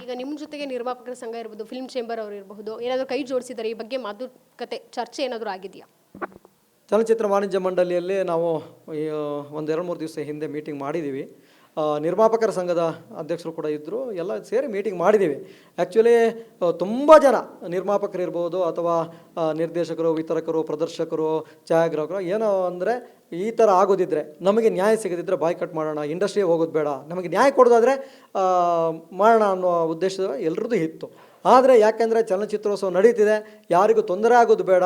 ಈಗ ನಿಮ್ಮ ಜೊತೆಗೆ ನಿರ್ಮಾಪಕರ ಸಂಘ ಇರ್ಬೋದು, ಫಿಲ್ಮ್ ಚೇಂಬರ್ ಅವರು ಇರಬಹುದು, ಏನಾದರೂ ಕೈ ಜೋಡಿಸಿದ್ದಾರೆ, ಈ ಬಗ್ಗೆ ಮಾತುಕತೆ ಚರ್ಚೆ ಏನಾದರೂ ಆಗಿದೆಯಾ? ಚಲನಚಿತ್ರ ವಾಣಿಜ್ಯ ಮಂಡಳಿಯಲ್ಲಿ ನಾವು ಒಂದು 2-3 ದಿವಸ ಹಿಂದೆ ಮೀಟಿಂಗ್ ಮಾಡಿದ್ದೀವಿ. ನಿರ್ಮಾಪಕರ ಸಂಘದ ಅಧ್ಯಕ್ಷರು ಕೂಡ ಇದ್ದರು. ಎಲ್ಲ ಸೇರಿ ಮೀಟಿಂಗ್ ಮಾಡಿದ್ದೀವಿ. ಆ್ಯಕ್ಚುಲಿ ತುಂಬ ಜನ ನಿರ್ಮಾಪಕರಿರ್ಬೋದು ಅಥವಾ ನಿರ್ದೇಶಕರು, ವಿತರಕರು, ಪ್ರದರ್ಶಕರು, ಛಾಯಾಗ್ರಾಹಕರು ಏನೋ ಅಂದರೆ ಈ ಥರ ಆಗೋದಿದ್ದರೆ, ನಮಗೆ ನ್ಯಾಯ ಸಿಗದಿದ್ದರೆ ಬಾಯ್ಕಟ್ ಮಾಡೋಣ, ಇಂಡಸ್ಟ್ರಿಗೆ ಹೋಗೋದು ಬೇಡ, ನಮಗೆ ನ್ಯಾಯ ಕೊಡೋದಾದರೆ ಮಾಡೋಣ ಅನ್ನೋ ಉದ್ದೇಶ ಎಲ್ಲರದ್ದು ಇತ್ತು. ಆದರೆ ಯಾಕೆಂದರೆ ಚಲನಚಿತ್ರೋತ್ಸವ ನಡೀತಿದೆ, ಯಾರಿಗೂ ತೊಂದರೆ ಆಗೋದು ಬೇಡ,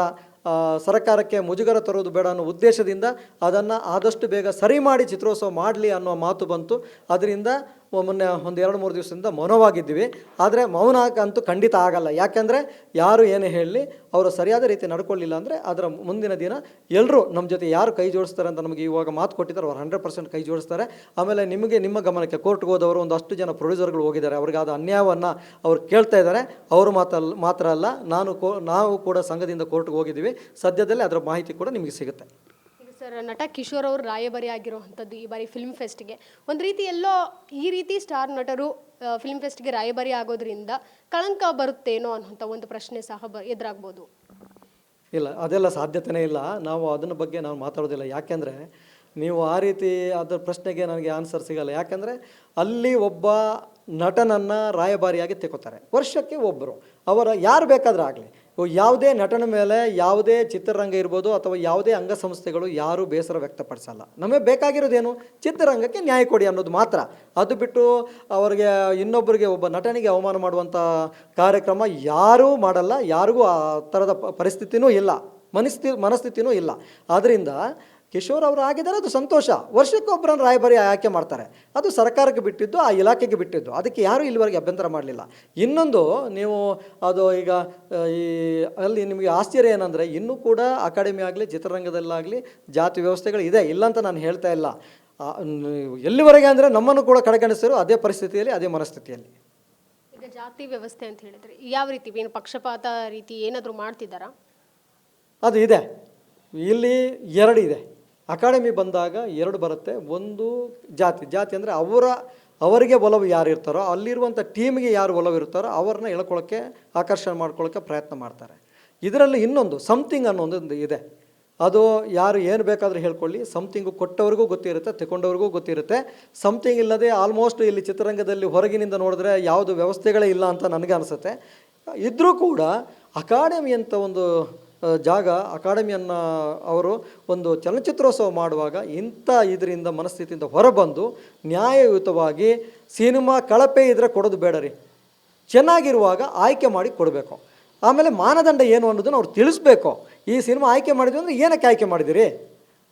ಸರ್ಕಾರಕ್ಕೆ ಮುಜುಗರ ತರೋದು ಬೇಡ ಅನ್ನೋ ಉದ್ದೇಶದಿಂದ ಅದನ್ನು ಆದಷ್ಟು ಬೇಗ ಸರಿ ಮಾಡಿ ಚಿತ್ರೋತ್ಸವ ಮಾಡಲಿ ಅನ್ನೋ ಮಾತು ಬಂತು. ಅದರಿಂದ ಮೊನ್ನೆ ಒಂದು 2-3 ದಿವಸದಿಂದ ಮೌನವಾಗಿದ್ದೀವಿ. ಆದರೆ ಮೌನ ಅಂತೂ ಖಂಡಿತ ಆಗಲ್ಲ. ಯಾಕೆಂದರೆ ಯಾರು ಏನೇ ಹೇಳಲಿ, ಅವರು ಸರಿಯಾದ ರೀತಿ ನಡ್ಕೊಳ್ಳಿಲ್ಲ ಅಂದರೆ ಅದರ ಮುಂದಿನ ದಿನ ಎಲ್ಲರೂ ನಮ್ಮ ಜೊತೆ ಯಾರು ಕೈ ಜೋಡಿಸ್ತಾರೆ ಅಂತ ನಮಗೆ ಇವಾಗ ಮಾತು ಕೊಟ್ಟಿದ್ದಾರೆ, ಅವ್ರು 100% ಕೈ ಜೋಡಿಸ್ತಾರೆ. ಆಮೇಲೆ ನಿಮ್ಮ ಗಮನಕ್ಕೆ ಕೋರ್ಟ್ಗೆ ಹೋದವರು ಒಂದಷ್ಟು ಜನ ಪ್ರೊಡ್ಯೂಸರ್ಗಳು ಹೋಗಿದ್ದಾರೆ, ಅವ್ರಿಗಾದ ಅನ್ಯಾಯವನ್ನು ಅವ್ರು ಕೇಳ್ತಾ ಇದ್ದಾರೆ. ಅವರು ಮಾತ್ರ ಅಲ್ಲ, ನಾವು ಕೂಡ ಸಂಘದಿಂದ ಕೋರ್ಟ್ಗೆ ಹೋಗಿದ್ದೀವಿ. ಸದ್ಯದಲ್ಲೇ ಅದರ ಮಾಹಿತಿ ಕೂಡ ನಿಮಗೆ ಸಿಗುತ್ತೆ. ಸರ್, ನಟ ಕಿಶೋರ್ ಅವರು ರಾಯಭಾರಿ ಆಗಿರುವಂಥದ್ದು ಈ ಬಾರಿ ಫಿಲ್ಮ್ ಫೆಸ್ಟ್ಗೆ ಒಂದು ರೀತಿ ಎಲ್ಲೋ ಈ ರೀತಿ ಸ್ಟಾರ್ ನಟರು ಫಿಲ್ಮ್ ಫೆಸ್ಟ್ಗೆ ರಾಯಭಾರಿ ಆಗೋದ್ರಿಂದ ಕಳಂಕ ಬರುತ್ತೇನೋ ಅನ್ನೋಂಥ ಒಂದು ಪ್ರಶ್ನೆ ಸಹ ಎದುರಾಗ್ಬೋದು. ಇಲ್ಲ, ಅದೆಲ್ಲ ಸಾಧ್ಯತೆಯೇ ಇಲ್ಲ. ನಾವು ಅದನ್ನ ಬಗ್ಗೆ ನಾವು ಮಾತಾಡೋದಿಲ್ಲ. ಯಾಕೆಂದರೆ ನೀವು ಆ ರೀತಿ ಅದರ ಪ್ರಶ್ನೆಗೆ ನನಗೆ ಆನ್ಸರ್ ಸಿಗಲ್ಲ. ಯಾಕೆಂದರೆ ಅಲ್ಲಿ ಒಬ್ಬ ನಟನನ್ನು ರಾಯಭಾರಿಯಾಗಿ ತೆಗೋತಾರೆ, ವರ್ಷಕ್ಕೆ ಒಬ್ಬರು, ಅವರ ಯಾರು ಬೇಕಾದರೂ ಆಗಲಿ. ಯಾವುದೇ ನಟನ ಮೇಲೆ ಯಾವುದೇ ಚಿತ್ರರಂಗ ಇರ್ಬೋದು ಅಥವಾ ಯಾವುದೇ ಅಂಗಸಂಸ್ಥೆಗಳು ಯಾರೂ ಬೇಸರ ವ್ಯಕ್ತಪಡಿಸಲ್ಲ. ನಮಗೆ ಬೇಕಾಗಿರೋದೇನು, ಚಿತ್ರರಂಗಕ್ಕೆ ನ್ಯಾಯ ಕೊಡಿ ಅನ್ನೋದು ಮಾತ್ರ. ಅದು ಬಿಟ್ಟು ಅವರಿಗೆ ಇನ್ನೊಬ್ಬರಿಗೆ, ಒಬ್ಬ ನಟನಿಗೆ ಅವಮಾನ ಮಾಡುವಂಥ ಕಾರ್ಯಕ್ರಮ ಯಾರೂ ಮಾಡಲ್ಲ. ಯಾರಿಗೂ ಆ ಥರದ ಪರಿಸ್ಥಿತಿನೂ ಇಲ್ಲ, ಮನಸ್ಥಿತಿನೂ ಇಲ್ಲ. ಆದ್ದರಿಂದ ಕಿಶೋರ್ ಅವರು ಆಗಿದ್ದಾರೆ, ಅದು ಸಂತೋಷ. ವರ್ಷಕ್ಕೊಬ್ಬರನ್ನು ರಾಯಭಾರಿ ಆಯ್ಕೆ ಮಾಡ್ತಾರೆ, ಅದು ಸರ್ಕಾರಕ್ಕೆ ಬಿಟ್ಟಿದ್ದು, ಆ ಇಲಾಖೆಗೆ ಬಿಟ್ಟಿದ್ದು. ಅದಕ್ಕೆ ಯಾರೂ ಇಲ್ಲಿವರೆಗೆ ಅಭ್ಯಂತರ ಮಾಡಲಿಲ್ಲ. ಇನ್ನೊಂದು, ನೀವು ಅದು ಈಗ ಅಲ್ಲಿ ನಿಮಗೆ ಆಶ್ಚರ್ಯ ಏನಂದರೆ, ಇನ್ನೂ ಕೂಡ ಅಕಾಡೆಮಿ ಆಗಲಿ ಚಿತ್ರರಂಗದಲ್ಲಾಗಲಿ ಜಾತಿ ವ್ಯವಸ್ಥೆಗಳು ಇದೆ, ಇಲ್ಲ ಅಂತ ನಾನು ಹೇಳ್ತಾ ಇಲ್ಲ. ಎಲ್ಲಿವರೆಗೆ ಅಂದರೆ ನಮ್ಮನ್ನು ಕೂಡ ಕಡೆಗಣಿಸಿದ್ರು ಅದೇ ಪರಿಸ್ಥಿತಿಯಲ್ಲಿ, ಅದೇ ಮನಸ್ಥಿತಿಯಲ್ಲಿ. ಈಗ ಜಾತಿ ವ್ಯವಸ್ಥೆ ಅಂತ ಹೇಳಿದರೆ ಯಾವ ರೀತಿ, ಏನು ಪಕ್ಷಪಾತ ರೀತಿ ಏನಾದರೂ ಮಾಡ್ತಿದ್ದಾರಾ? ಅದು ಇದೆ. ಇಲ್ಲಿ 2 ಇದೆ. ಅಕಾಡೆಮಿ ಬಂದಾಗ 2 ಬರುತ್ತೆ. ಒಂದು ಜಾತಿ ಅಂದರೆ ಅವರಿಗೆ ಒಲವು ಯಾರು ಇರ್ತಾರೋ, ಅಲ್ಲಿರುವಂಥ ಟೀಮ್ಗೆ ಯಾರು ಒಲವು ಇರ್ತಾರೋ ಅವ್ರನ್ನ ಎಳ್ಕೊಳ್ಳೋಕ್ಕೆ, ಆಕರ್ಷಣೆ ಮಾಡ್ಕೊಳ್ಳೋಕ್ಕೆ ಪ್ರಯತ್ನ ಮಾಡ್ತಾರೆ. ಇದರಲ್ಲಿ ಇನ್ನೊಂದು ಸಮಥಿಂಗ್ ಅನ್ನೋದೊಂದು ಇದೆ. ಅದು ಯಾರು ಏನು ಬೇಕಾದರೂ ಹೇಳ್ಕೊಳ್ಳಿ, ಸಮಥಿಂಗು ಕೊಟ್ಟವ್ರಿಗೂ ಗೊತ್ತಿರುತ್ತೆ, ತಗೊಂಡವ್ರಿಗೂ ಗೊತ್ತಿರುತ್ತೆ. ಸಮಥಿಂಗ್ ಇಲ್ಲದೆ ಆಲ್ಮೋಸ್ಟ್ ಇಲ್ಲಿ ಚಿತ್ರರಂಗದಲ್ಲಿ ಹೊರಗಿನಿಂದ ನೋಡಿದ್ರೆ ಯಾವುದು ವ್ಯವಸ್ಥೆಗಳೇ ಇಲ್ಲ ಅಂತ ನನಗೆ ಅನಿಸುತ್ತೆ. ಇದ್ದರೂ ಕೂಡ ಅಕಾಡೆಮಿ ಅಂತ ಒಂದು ಜಾಗ, ಅಕಾಡೆಮಿಯನ್ನು ಅವರು ಒಂದು ಚಲನಚಿತ್ರೋತ್ಸವ ಮಾಡುವಾಗ ಇಂಥ ಇದರಿಂದ ಮನಸ್ಥಿತಿಯಿಂದ ಹೊರಬಂದು ನ್ಯಾಯಯುತವಾಗಿ ಸಿನಿಮಾ ಕಳಪೆ ಇದ್ದರೆ ಕೊಡೋದು ಬೇಡ ರೀ, ಚೆನ್ನಾಗಿರುವಾಗ ಆಯ್ಕೆ ಮಾಡಿ ಕೊಡಬೇಕು. ಆಮೇಲೆ ಮಾನದಂಡ ಏನು ಅನ್ನೋದನ್ನು ಅವ್ರು ತಿಳಿಸ್ಬೇಕು. ಈ ಸಿನಿಮಾ ಆಯ್ಕೆ ಮಾಡಿದ್ವಿ ಅಂದರೆ ಏನಕ್ಕೆ ಆಯ್ಕೆ ಮಾಡಿದಿರಿ?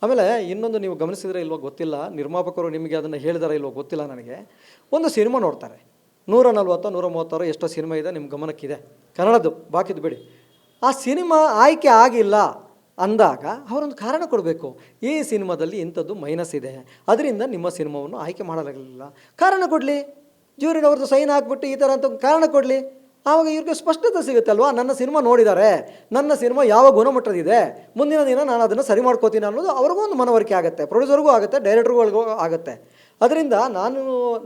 ಆಮೇಲೆ ಇನ್ನೊಂದು ನೀವು ಗಮನಿಸಿದರೆ ಇಲ್ವೋ ಗೊತ್ತಿಲ್ಲ, ನಿರ್ಮಾಪಕರು ನಿಮಗೆ ಅದನ್ನು ಹೇಳಿದಾರೆ ಇಲ್ವೋ ಗೊತ್ತಿಲ್ಲ ನನಗೆ. ಒಂದು ಸಿನಿಮಾ ನೋಡ್ತಾರೆ, 140 136 ಎಷ್ಟೋ ಸಿನಿಮಾ ಇದೆ ನಿಮ್ಮ ಗಮನಕ್ಕಿದೆ, ಕನ್ನಡದ್ದು, ಬಾಕಿದು ಬಿಡಿ. ಆ ಸಿನಿಮಾ ಆಯ್ಕೆ ಆಗಿಲ್ಲ ಅಂದಾಗ ಅವರೊಂದು ಕಾರಣ ಕೊಡಬೇಕು. ಈ ಸಿನಿಮಾದಲ್ಲಿ ಇಂಥದ್ದು ಮೈನಸ್ ಇದೆ, ಅದರಿಂದ ನಿಮ್ಮ ಸಿನಿಮಾವನ್ನು ಆಯ್ಕೆ ಮಾಡಲಾಗಲಿಲ್ಲ. ಕಾರಣ ಕೊಡಲಿ, ಜ್ಯೂರಿನವ್ರದ್ದು ಸೈನ್ ಹಾಕ್ಬಿಟ್ಟು ಈ ಥರ ಅಂತ ಕಾರಣ ಕೊಡಲಿ. ಆವಾಗ ಇವ್ರಿಗೆ ಸ್ಪಷ್ಟತೆ ಸಿಗುತ್ತೆ ಅಲ್ವಾ, ನನ್ನ ಸಿನಿಮಾ ನೋಡಿದ್ದಾರೆ, ನನ್ನ ಸಿನಿಮಾ ಯಾವ ಗುಣಮಟ್ಟದಿದೆ, ಮುಂದಿನ ದಿನ ನಾನು ಅದನ್ನು ಸರಿ ಮಾಡ್ಕೋತೀನಿ ಅನ್ನೋದು ಅವ್ರಿಗೂ ಒಂದು ಮನವರಿಕೆ ಆಗುತ್ತೆ, ಪ್ರೊಡ್ಯೂಸರ್ಗೂ ಆಗುತ್ತೆ, ಡೈರೆಕ್ಟರ್ಗಳಿಗೂ ಆಗುತ್ತೆ. ಅದರಿಂದ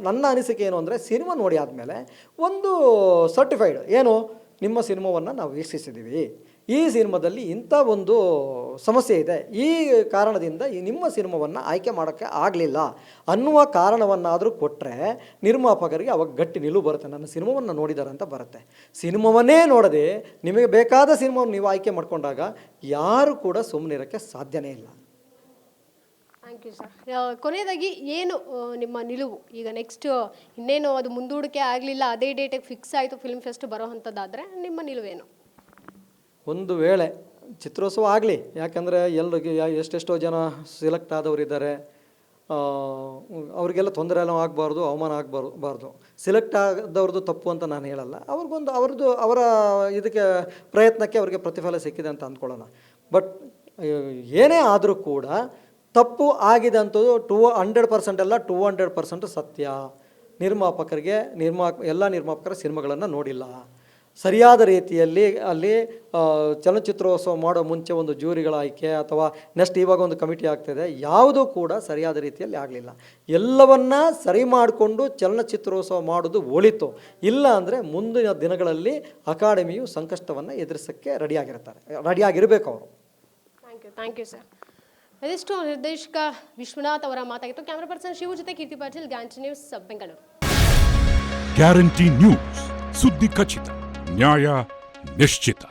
ನನ್ನ ಅನಿಸಿಕೆ ಏನು ಅಂದರೆ, ಸಿನಿಮಾ ನೋಡಿ ಆದಮೇಲೆ ಒಂದು ಸರ್ಟಿಫೈಡ್ ಏನು, ನಿಮ್ಮ ಸಿನಿಮಾವನ್ನು ನಾವು ವೀಕ್ಷಿಸಿದ್ದೀವಿ, ಈ ಸಿನಿಮಾದಲ್ಲಿ ಇಂಥ ಒಂದು ಸಮಸ್ಯೆ ಇದೆ, ಈ ಕಾರಣದಿಂದ ನಿಮ್ಮ ಸಿನಿಮಾವನ್ನು ಆಯ್ಕೆ ಮಾಡೋಕ್ಕೆ ಆಗಲಿಲ್ಲ ಅನ್ನುವ ಕಾರಣವನ್ನಾದರೂ ಕೊಟ್ಟರೆ ನಿರ್ಮಾಪಕರಿಗೆ ಅವಾಗ ಗಟ್ಟಿ ನಿಲುವು ಬರುತ್ತೆ. ನನ್ನ ಸಿನಿಮಾವನ್ನು ನೋಡಿದ್ದಾರೆ ಅಂತ ಬರುತ್ತೆ. ಸಿನಿಮಾವನ್ನೇ ನೋಡದೆ ನಿಮಗೆ ಬೇಕಾದ ಸಿನಿಮಾವನ್ನು ನೀವು ಆಯ್ಕೆ ಮಾಡಿಕೊಂಡಾಗ ಯಾರು ಕೂಡ ಸುಮ್ಮನಿರೋಕ್ಕೆ ಸಾಧ್ಯನೇ ಇಲ್ಲ. Thank you sir. ಕೊನೆಯದಾಗಿ ಏನು ನಿಮ್ಮ ನಿಲುವು? ಈಗ ನೆಕ್ಸ್ಟ್ ಇನ್ನೇನು ಅದು ಮುಂದೂಡಿಕೆ ಆಗಲಿಲ್ಲ, ಅದೇ ಡೇಟಿಗೆ ಫಿಕ್ಸ್ ಆಯಿತು ಫಿಲ್ಮ್ ಫೆಸ್ಟ್ ಬರೋ ಅಂಥದ್ದಾದರೆ ನಿಮ್ಮ ನಿಲುವೇನು? ಒಂದು ವೇಳೆ ಚಿತ್ರೋತ್ಸವ ಆಗಲಿ, ಯಾಕಂದರೆ ಎಲ್ರಿಗೆ ಎಷ್ಟೆಷ್ಟೋ ಜನ ಸಿಲೆಕ್ಟ್ ಆದವರಿದ್ದಾರೆ, ಅವರಿಗೆಲ್ಲ ತೊಂದರೆ ಎಲ್ಲ ಆಗಬಾರ್ದು, ಅವಮಾನ ಆಗಬಾರ್ದು. ಸಿಲೆಕ್ಟ್ ಆದವ್ರದ್ದು ತಪ್ಪು ಅಂತ ನಾನು ಹೇಳಲ್ಲ, ಅವರ ಇದಕ್ಕೆ ಪ್ರಯತ್ನಕ್ಕೆ ಅವರಿಗೆ ಪ್ರತಿಫಲ ಸಿಕ್ಕಿದೆ ಅಂತ ಅಂದ್ಕೊಳ್ಳೋಣ. ಬಟ್ ಏನೇ ಆದರೂ ಕೂಡ ತಪ್ಪು ಆಗಿದೆ ಅಂಥದ್ದು 100% ಅಲ್ಲ, 200% ಸತ್ಯ. ಎಲ್ಲ ನಿರ್ಮಾಪಕರ ಸಿನಿಮಾಗಳನ್ನು ನೋಡಿಲ್ಲ, ಸರಿಯಾದ ರೀತಿಯಲ್ಲಿ ಅಲ್ಲಿ ಚಲನಚಿತ್ರೋತ್ಸವ ಮಾಡೋ ಮುಂಚೆ ಒಂದು ಜೂರಿಗಳ ಆಯ್ಕೆ ಅಥವಾ ನೆಕ್ಸ್ಟ್ ಇವಾಗ ಒಂದು ಕಮಿಟಿ ಆಗ್ತಾಯಿದೆ, ಯಾವುದೂ ಕೂಡ ಸರಿಯಾದ ರೀತಿಯಲ್ಲಿ ಆಗಲಿಲ್ಲ. ಎಲ್ಲವನ್ನ ಸರಿ ಮಾಡಿಕೊಂಡು ಚಲನಚಿತ್ರೋತ್ಸವ ಮಾಡೋದು ಒಳಿತು. ಇಲ್ಲ ಅಂದರೆ ಮುಂದಿನ ದಿನಗಳಲ್ಲಿ ಅಕಾಡೆಮಿಯು ಸಂಕಷ್ಟವನ್ನು ಎದುರಿಸೋಕ್ಕೆ ರೆಡಿಯಾಗಿರಬೇಕು ಅವರು. Thank you sir. ಇದಿಷ್ಟು ನಿರ್ದೇಶಕ ವಿಶ್ವನಾಥ್ ಅವರ ಮಾತಾಗಿತ್ತು. ಕ್ಯಾಮ್ರಾ ಪರ್ಸನ್ ಶಿವ ಜೊತೆ Keerthi Patil, guarantee news, Bengaluru. Guarantee news, ಸುದ್ದಿ ಖಚಿತ, ನ್ಯಾಯ ನಿಶ್ಚಿತ.